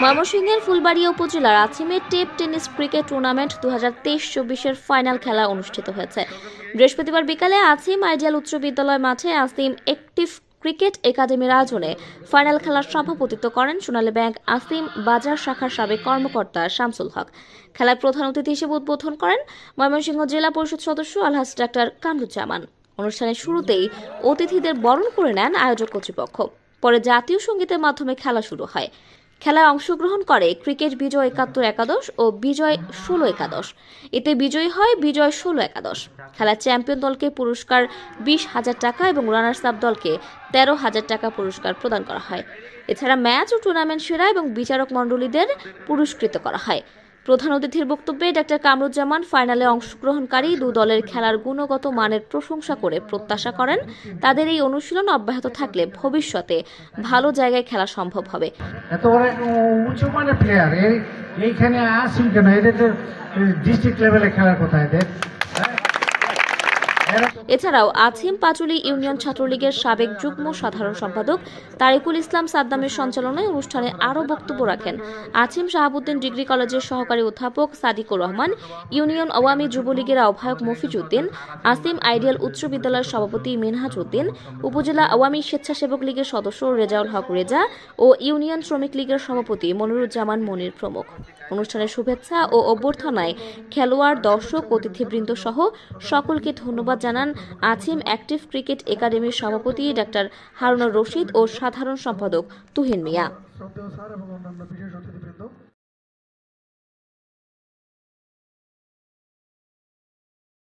ময়মনসিংহের ফুলবাড়িয়া উপজেলার আছিমে tape tennis cricket tournament 2023-24 final খেলা অনুষ্ঠিত হয়েছে। বৃহস্পতিবার বিকালে আছিম আইডিয়াল উচ্চ বিদ্যালয় মাঠে আসিম অ্যাক্টিভ ক্রিকেট একাডেমির আয়োজনে ফাইনাল খেলার সভাপতিত্ব করেন সোনালী ব্যাংক আসিম বাজার শাখার সাবেক কর্মকর্তা শামসুল হক। খেলার প্রধান অতিথি হিসেবে উদ্বোধন করেন ময়মনসিংহ জেলা পরিষদ সদস্য আলহাজ ডাক্তার কামরুজ্জামান। অনুষ্ঠানের শুরুতেই অতিথিদের বরণ করে নেন আয়োজক কর্তৃপক্ষ। পরে জাতীয় সঙ্গীতের মাধ্যমে খেলা শুরু হয়। খেলায় অংশগ্রহণ করে ক্রিকেট বিজয় 71 একাদশ ও বিজয় 16 একাদশ। এতে বিজয়ী হয় বিজয় 16 একাদশ। খেলার চ্যাম্পিয়ন দলকে পুরস্কার 20,000 টাকা এবং রানার্স আপ দলকে 13,000 টাকা পুরস্কার প্রদান করা হয়। এছাড়া ম্যাচ ও টুর্নামেন্ট সেরা এবং বিচারক মণ্ডলীদের পুরস্কৃত করা হয়। প্রধান অতিথির বক্তব্যে ডাক্তার কামরুজ্জামান ফাইনালে অংশগ্রহণকারী দু দলের খেলার গুণগত মানের প্রশংসা করে প্রত্যাশা করেন তাদের এই অনুশীলন অব্যাহত থাকলে ভবিষ্যতে ভালো জায়গায় খেলা সম্ভব হবে। এত বড় উঁচু মানের প্লেয়ার এইখানে আসুন কেন? এদের তো ডিস্ট্রিক্ট লেভেলে খেলার কথা। এদের এছাড়াও আছিম পাচুলি ইউনিয়ন ছাত্রলীগের সাবেক যুগ্ম সাধারণ সম্পাদক তারিকুল ইসলাম সাদ্দামের সঞ্চালনায় অনুষ্ঠানে আরও বক্তব্য রাখেন আছিম শাহাবুদ্দিন ডিগ্রি কলেজের সহকারী অধ্যাপক সাদিকুর রহমান, ইউনিয়ন আওয়ামী যুবলীগের আহ্বায়ক মফিজ উদ্দিন, আসিম আইডিয়াল উচ্চ বিদ্যালয়ের সভাপতি মিনহাজ উদ্দিন, উপজেলা আওয়ামী স্বেচ্ছাসেবক লীগের সদস্য রেজাউল হক রেজা ও ইউনিয়ন শ্রমিক লীগের সভাপতি মনিরুজ্জামান মনির প্রমুখ। অনুষ্ঠানের শুভেচ্ছা ও অভ্যর্থনায় খেলোয়াড়, দর্শক, অতিথিবৃন্দ সহ সকলকে ধন্যবাদ জানান আছিম অ্যাক্টিভ ক্রিকেট একাডেমির সভাপতি ডাক্তার হারুনুর রশিদ ও সাধারণ সম্পাদক তুহিন মিয়া।